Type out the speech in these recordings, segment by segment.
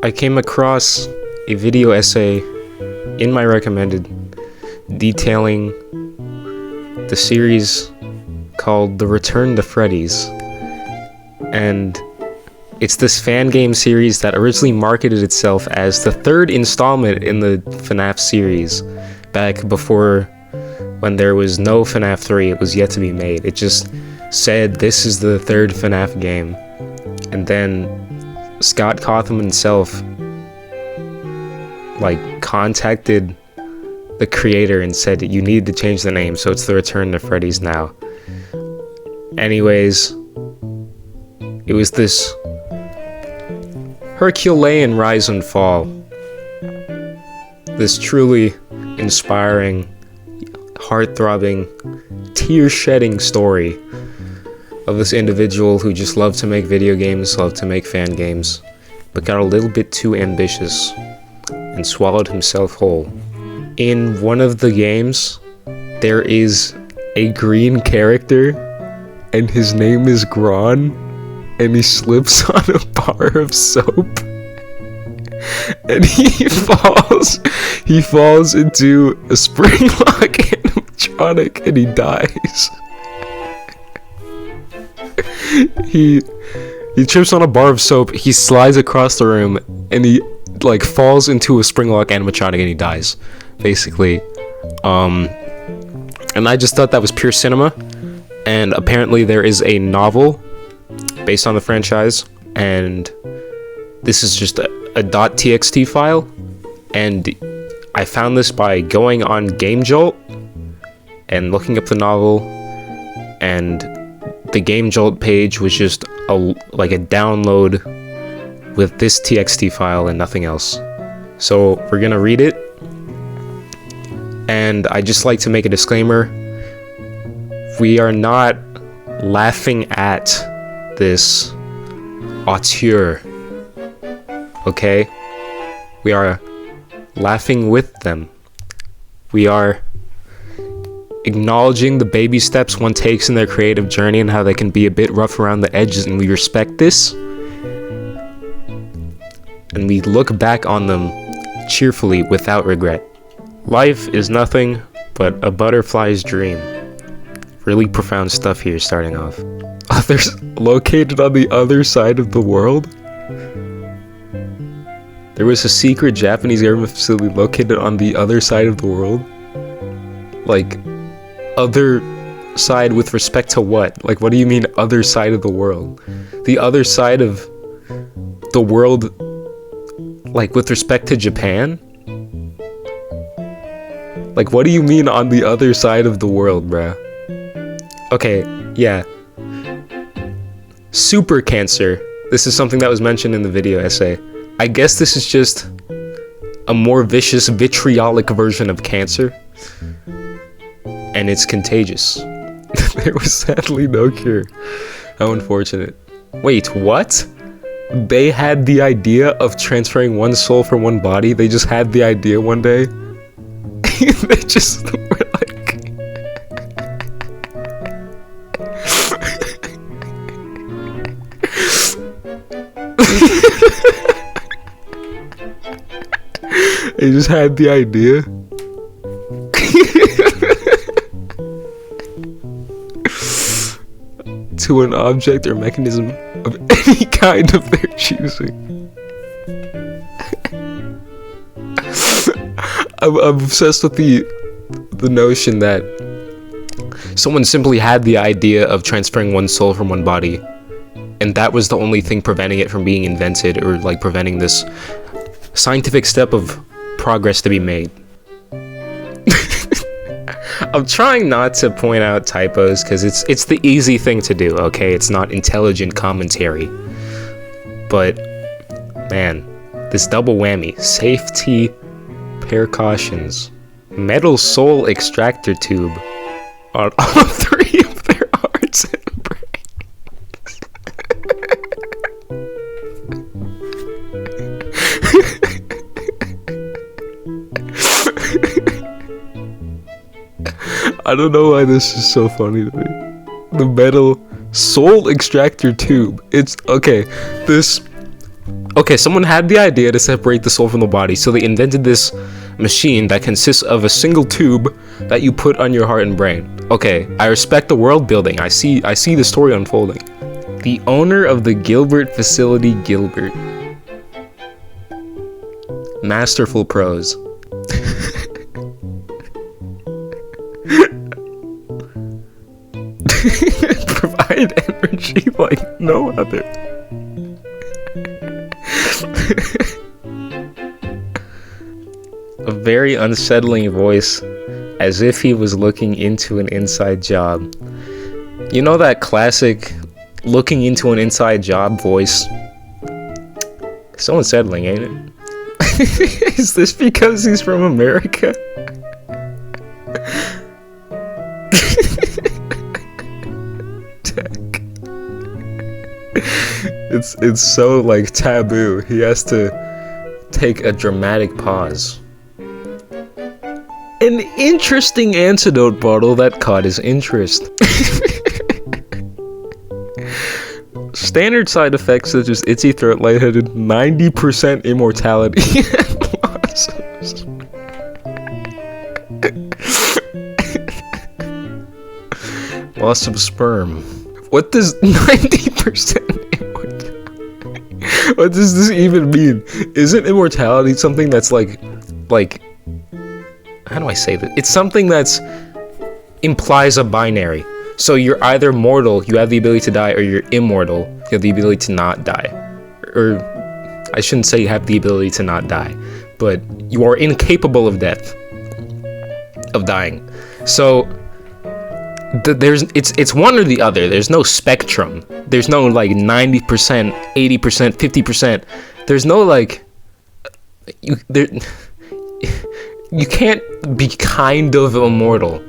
I came across a video essay in my recommended detailing the series called The Return to Freddy's. And it's this Fangame series that originally marketed itself as the third installment in the FNAF series, back before when there was no FNAF 3, it was yet to be made. It just said this is the third FNAF game. And then Scott Cawthon himself contacted the creator and said you need to change the name, so it's The Return to Freddy's now. Anyways, it was this Herculean rise and fall. This truly inspiring, heart-throbbing, tear-shedding story of this individual who just loved to make video games, loved to make fan games, but got a little bit too ambitious and swallowed himself whole. In one of the games, there is a green character, and his name is Gron, and he slips on a bar of soap, and he falls into a spring-lock animatronic, and he dies. He trips on a bar of soap, he slides across the room, and he falls into a spring-lock animatronic, and he dies, basically. And I just thought that was pure cinema. And apparently there is a novel based on the franchise, and this is just a .txt file, and I found this by going on GameJolt and looking up the novel, and the GameJolt page was just a download with this txt file and nothing else. So we're gonna read it, and I just like to make a disclaimer. We are not laughing at this auteur, okay? We are laughing with them. We are acknowledging the baby steps one takes in their creative journey and how they can be a bit rough around the edges, and we respect this. And we look back on them cheerfully without regret. Life is nothing but a butterfly's dream. Really profound stuff here starting off. Others located on the other side of the world? There was a secret Japanese government facility located on the other side of the world? Other side with respect to what? What do you mean other side of the world? The other side of the world, with respect to Japan? What do you mean on the other side of the world, bruh? Okay, yeah. Super cancer. This is something that was mentioned in the video essay. I guess this is just a more vicious, vitriolic version of cancer. And it's contagious. There was sadly no cure. How unfortunate. Wait, what? They had the idea of transferring one soul from one body? They just had the idea one day? They just were they just had the idea. To an object or mechanism of any kind of their choosing. I'm obsessed with the notion that someone simply had the idea of transferring one soul from one body, and that was the only thing preventing it from being invented, or preventing this scientific step of progress to be made. I'm trying not to point out typos because it's the easy thing to do, okay? It's not intelligent commentary. But man, this double whammy, safety precautions, metal soul extractor tube on all three of their hearts and brains. I don't know why this is so funny to me. The metal soul extractor tube. It's okay. This Okay, someone had the idea to separate the soul from the body, so they invented this machine that consists of a single tube that you put on your heart and brain. Okay, I respect the world building. I see the story unfolding. The owner of the Gilbert facility, Gilbert. Masterful prose. Provide energy like no other. A very unsettling voice, as if he was looking into an inside job. You know that classic looking into an inside job voice? So unsettling, ain't it? Is this because he's from America? It's so like taboo. He has to take a dramatic pause. An interesting antidote bottle that caught his interest. Standard side effects such as itchy throat, lightheaded, 90% immortality, loss of sperm. What does 90% immortality? What does this even mean? Isn't immortality something that's like how do I say that? It's something that's implies a binary. So you're either mortal, you have the ability to die, or you're immortal, you have the ability to not die. Or I shouldn't say you have the ability to not die, but you are incapable of death, of dying. So it's one or the other. There's no spectrum. There's no like 90%, 80%, 50%. There's no like you can't be kind of immortal.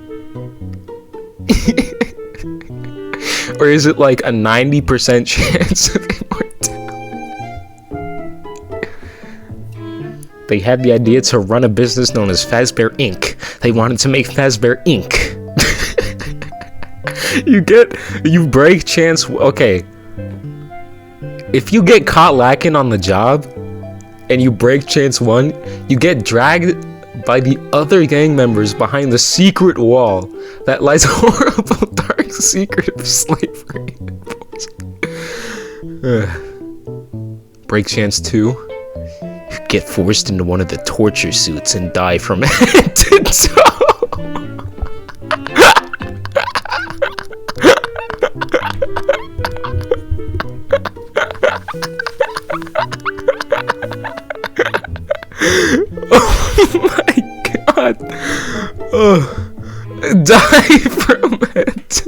Or is it like a 90% chance of immortality? They had the idea to run a business known as Fazbear Inc. They wanted to make Fazbear Inc. You break chance. Okay, if you get caught lacking on the job and you break chance 1, you get dragged by the other gang members behind the secret wall that lies a horrible dark secret of slavery. Break chance 2, you get forced into one of the torture suits and die from head to toe. Oh my god. Oh, die from it.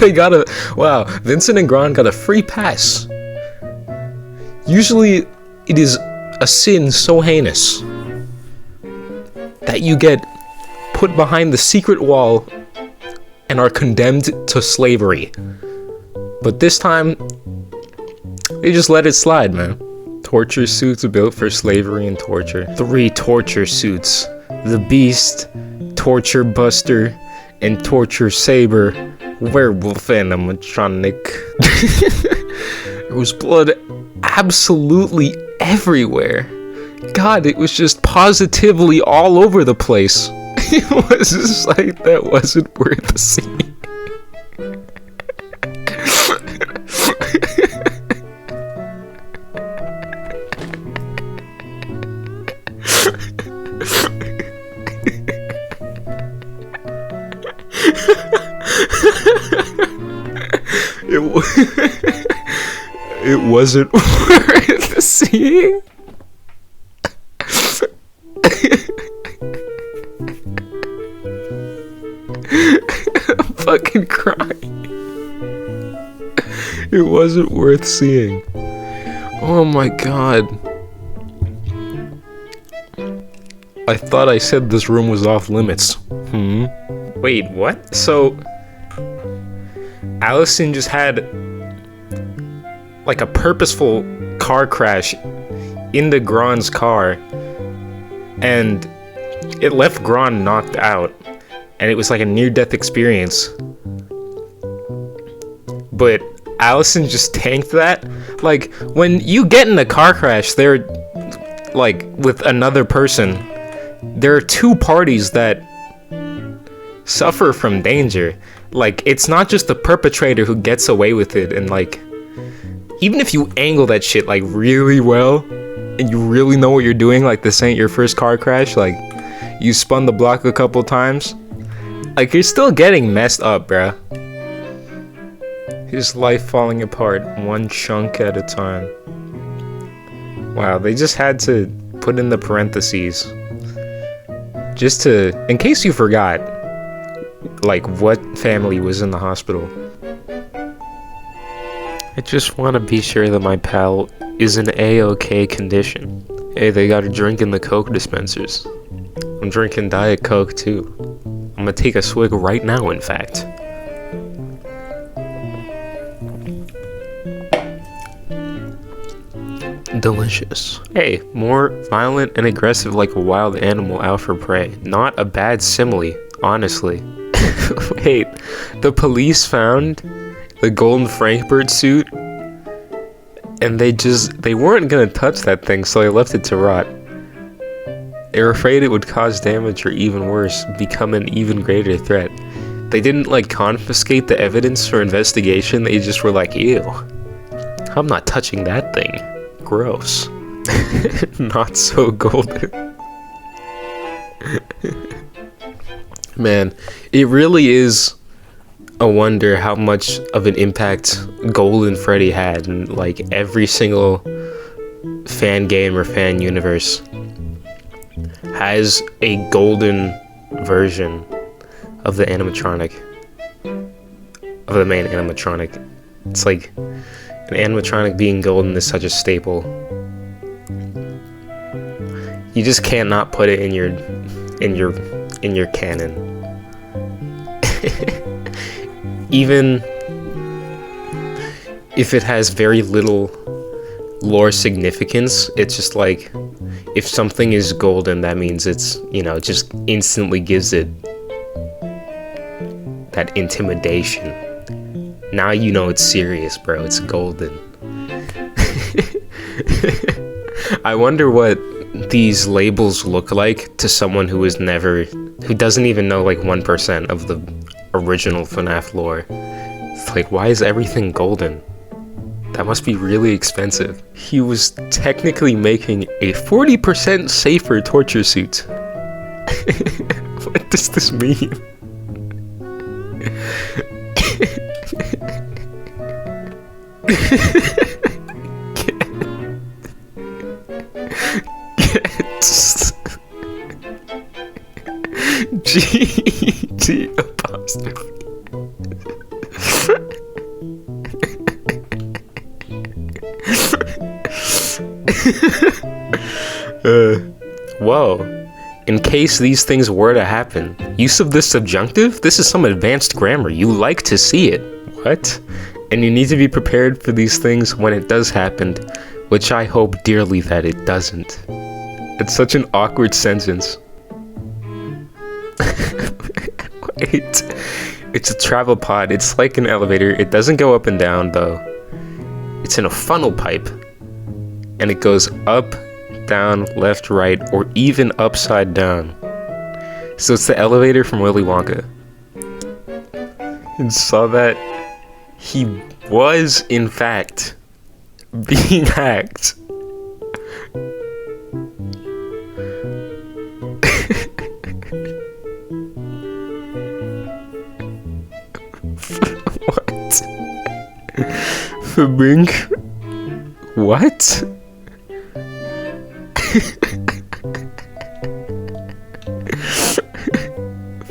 They got a wow. Vincent and Gron got a free pass. Usually it is a sin so heinous that you get put behind the secret wall and are condemned to slavery. But this time, they just let it slide, man. Torture suits built for slavery and torture. 3 torture suits. The Beast, Torture Buster, and Torture Saber. Werewolf animatronic. There was blood absolutely everywhere. God, it was just positively all over the place. It was a sight that wasn't worth seeing. It wasn't worth seeing. I'm fucking crying. It wasn't worth seeing. Oh my god. I thought I said this room was off limits. Wait, what? So Allison just had like a purposeful car crash into Gron's car, and it left Gron knocked out, and it was like a near-death experience. but Allison just tanked that. Like, when you get in a car crash, there, like, with another person, there are two parties that suffer from danger. Like, it's not just the perpetrator who gets away with it, and like, even if you angle that shit like really well and you really know what you're doing, like this ain't your first car crash, like you spun the block a couple times, like you're still getting messed up, bruh. His life falling apart one chunk at a time. Wow, they just had to put in the parentheses just to, in case you forgot, like what family was in the hospital. I just want to be sure that my pal is in A-OK condition. Hey, they got a drink in the Coke dispensers. I'm drinking Diet Coke too. I'm gonna take a swig right now, in fact. Delicious. Hey, more violent and aggressive like a wild animal out for prey. Not a bad simile, honestly. Wait, the police found the golden Frankbird suit, and they weren't gonna touch that thing, so they left it to rot. They were afraid it would cause damage, or even worse, become an even greater threat. They didn't like confiscate the evidence for investigation, they just were like, ew, I'm not touching that thing. Gross. Not so golden. Man, it really is a wonder how much of an impact Golden Freddy had in like every single fan game or fan universe has a golden version of the animatronic, of the main animatronic. It's like an animatronic being golden is such a staple. You just can't not put it in your canon. Even if it has very little lore significance, it's just like, if something is golden, that means it's, you know, just instantly gives it that intimidation. Now you know it's serious, bro. It's golden. I wonder what these labels look like to someone who doesn't even know like 1% of the original FNAF lore. It's like, why is everything golden? That must be really expensive. He was technically making a 40% safer torture suit. What does this mean? G apostrophe. Whoa. In case these things were to happen, use of the subjunctive? This is some advanced grammar. You like to see it. What? And you need to be prepared for these things when it does happen, which I hope dearly that it doesn't. It's such an awkward sentence. Wait. It's a travel pod. It's like an elevator. It doesn't go up and down, though. It's in a funnel pipe. And it goes up, down, left, right, or even upside down. So it's the elevator from Willy Wonka. And saw that he was, in fact, being hacked. What? Fabink? What?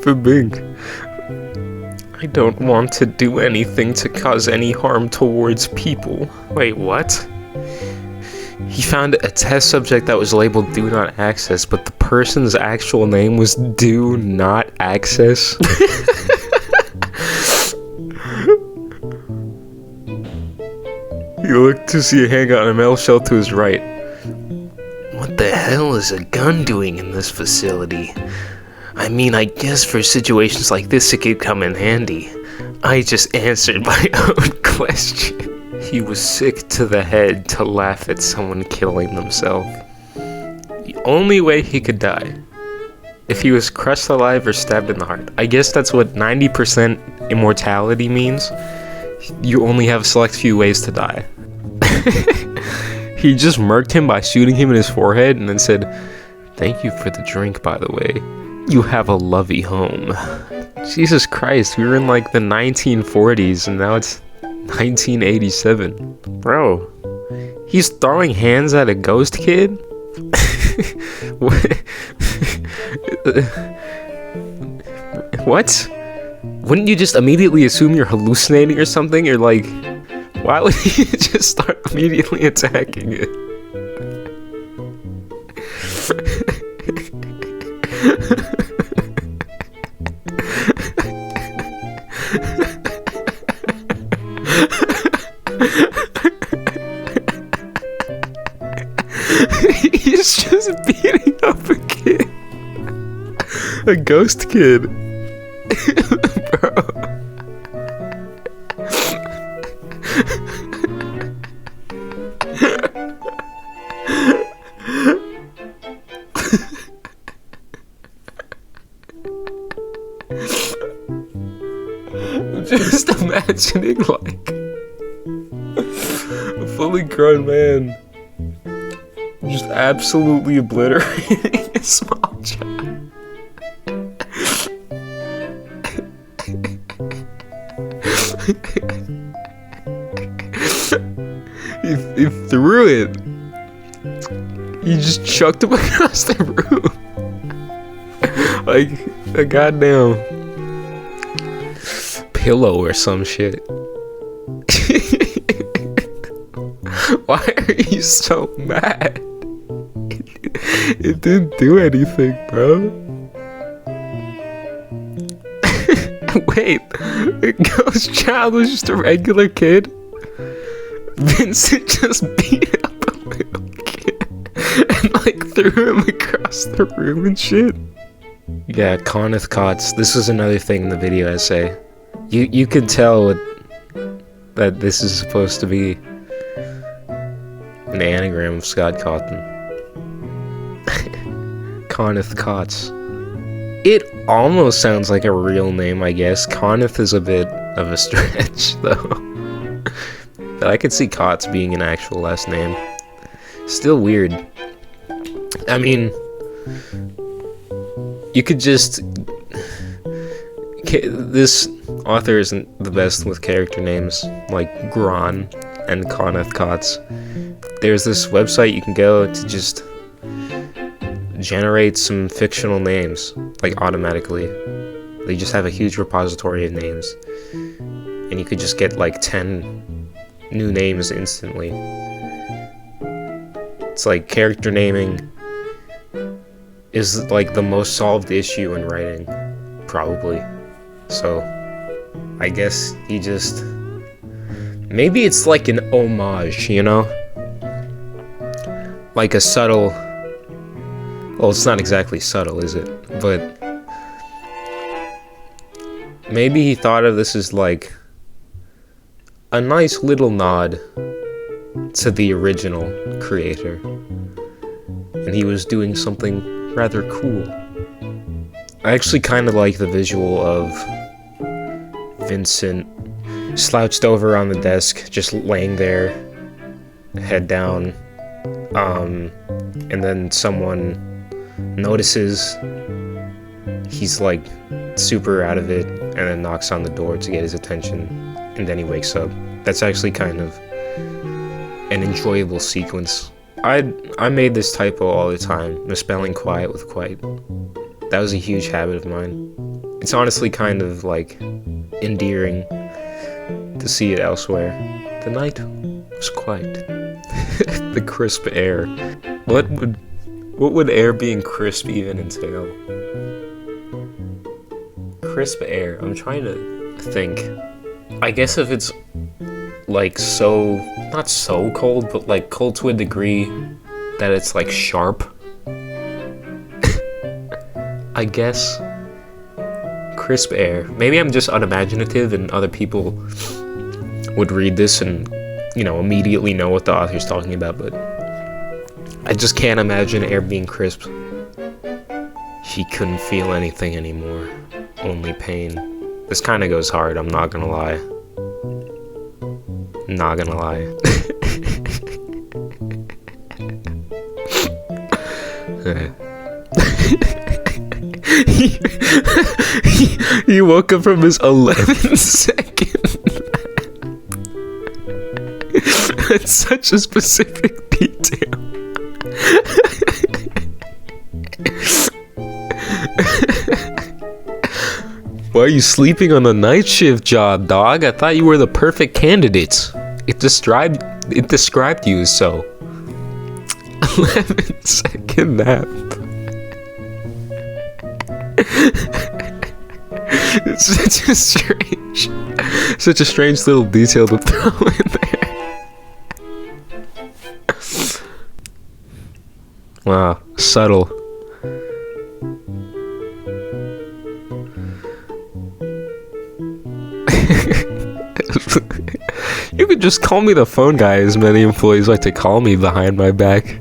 Fabink. I don't want to do anything to cause any harm towards people. Wait, what? He found a test subject that was labeled Do Not Access, but the person's actual name was Do Not Access? He looked to see a handgun and a metal shell to his right. What the hell is a gun doing in this facility? I mean, I guess for situations like this it could come in handy. I just answered my own question. He was sick to the head to laugh at someone killing themselves. The only way he could die, if he was crushed alive or stabbed in the heart. I guess that's what 90% immortality means. You only have a select few ways to die. He just murked him by shooting him in his forehead and then said, "Thank you for the drink, by the way. You have a lovely home." Jesus Christ, we were in like the 1940s and now it's 1987. Bro, he's throwing hands at a ghost kid? What? Wouldn't you just immediately assume you're hallucinating or something? Or like, why would he just start immediately attacking it? He's just beating up a kid. A ghost kid. Bro. I'm just imagining like a fully grown man just absolutely obliterating a small child. He threw it. He just chucked him across the room. Like a goddamn pillow or some shit. Why are you so mad? It didn't do anything, bro. Wait, the ghost child was just a regular kid? Vincent just beat up a little kid and like threw him across the room and shit. Yeah, Kenneth Cots. This was another thing in the video essay. You could tell that this is supposed to be an anagram of Scott Cawthon. Kenneth Cots. It almost sounds like a real name, I guess. Kenneth is a bit of a stretch, though. But I could see Cots being an actual last name. Still weird. I mean, you could just... This author isn't the best with character names, like Gron and Kenneth Cots. There's this website you can go to just generate some fictional names, like automatically. They just have a huge repository of names. And you could just get like 10 new names instantly. It's like character naming is like the most solved issue in writing, probably. So I guess he just... Maybe it's like an homage, you know? Like a subtle... Well, it's not exactly subtle, is it? But maybe he thought of this as like a nice little nod to the original creator. And he was doing something rather cool. I actually kind of like the visual of Vincent slouched over on the desk, just laying there, head down, and then someone notices he's like super out of it and then knocks on the door to get his attention, and then he wakes up. That's actually kind of an enjoyable sequence. I made this typo all the time, misspelling quiet with quite. That was a huge habit of mine. It's honestly kind of like endearing to see it elsewhere. The night was quiet. The crisp air. What would air being crisp even entail? Crisp air. I'm trying to think. I guess if it's like so, not so cold, but like cold to a degree that it's like sharp. I guess crisp air. Maybe I'm just unimaginative and other people would read this and, you know, immediately know what the author's talking about, but I just can't imagine air being crisp. She couldn't feel anything anymore, only pain. This kind of goes hard, I'm not gonna lie. Not gonna lie. He woke up from his 11-second. That's such a specific detail. Why are you sleeping on the night shift job, dog? I thought you were the perfect candidate. It described you as so. 11-second nap. It's such a strange little detail to throw in there. Wow, subtle. You could just call me the phone guy, as many employees like to call me behind my back.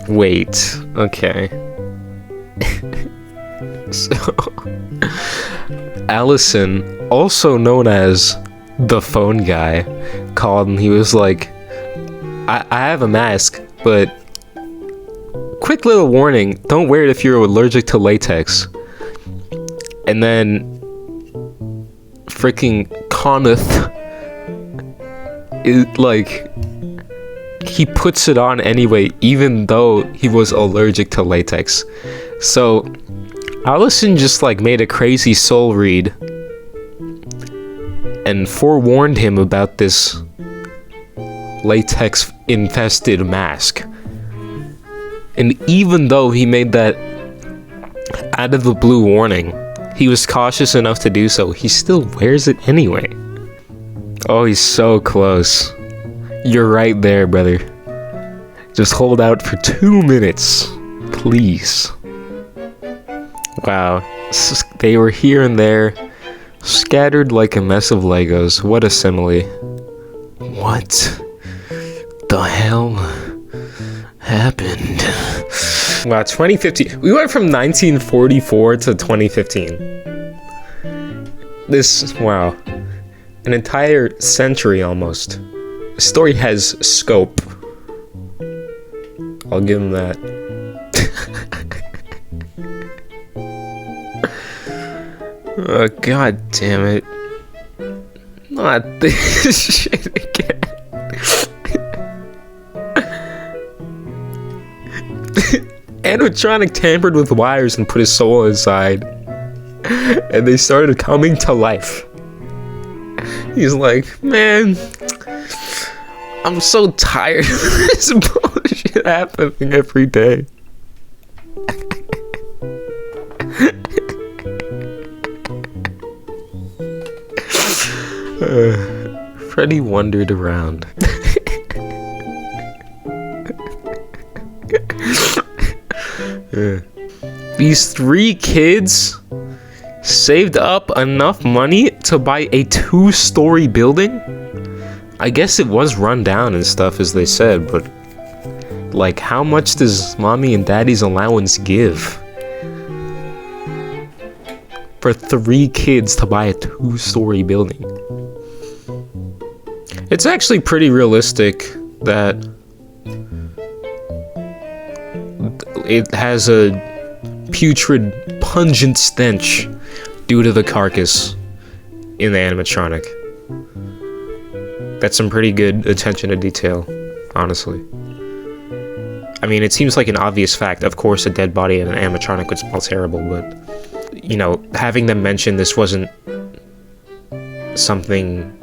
Wait, okay. So, Allison, also known as the phone guy, called and he was like, I have a mask, but quick little warning, don't wear it if you're allergic to latex. And then freaking Coneth is like, he puts it on anyway, even though he was allergic to latex. So Allison just like made a crazy soul read and forewarned him about this latex infested mask. And even though he made that out of the blue warning, he was cautious enough to do so, he still wears it anyway. Oh, he's so close. You're right there, brother. Just hold out for 2 minutes, please. Wow, they were here and there, scattered like a mess of Legos. What a simile. What the hell happened? Wow, 2015. We went from 1944 to 2015. Wow. An entire century almost. The story has scope. I'll give him that. Oh, god damn it. Not this shit again. Animatronic tampered with wires and put his soul inside. And they started coming to life. He's like, man, I'm so tired of this bullshit happening every day. Freddy wandered around. These 3 kids saved up enough money to buy a 2-story building? I guess it was run down and stuff, as they said, but like, how much does mommy and daddy's allowance give for 3 kids to buy a 2-story building? It's actually pretty realistic that it has a putrid, pungent stench due to the carcass in the animatronic. That's some pretty good attention to detail, honestly. I mean, it seems like an obvious fact. Of course, a dead body in an animatronic would smell terrible, but, you know, having them mention this wasn't something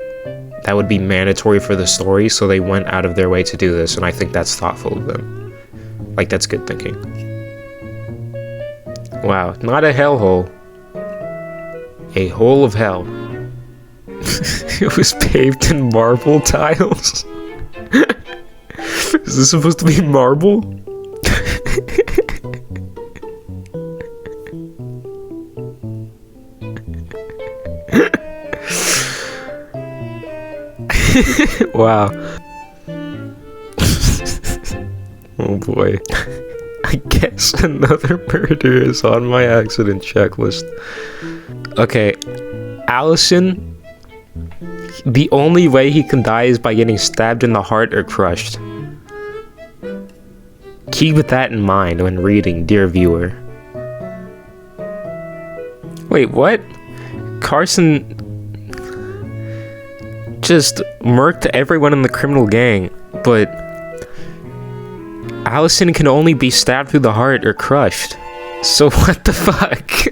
that would be mandatory for the story, so they went out of their way to do this, and I think that's thoughtful of them. Like, that's good thinking. Wow, not a hellhole. A hole of hell. It was paved in marble tiles. Is this supposed to be marble? Wow. Oh boy. I guess another murder is on my accident checklist. Okay, Allison, the only way he can die is by getting stabbed in the heart or crushed. Keep that in mind when reading, dear viewer. Wait, what? Carson just murked everyone in the criminal gang, but Allison can only be stabbed through the heart or crushed. So what the fuck?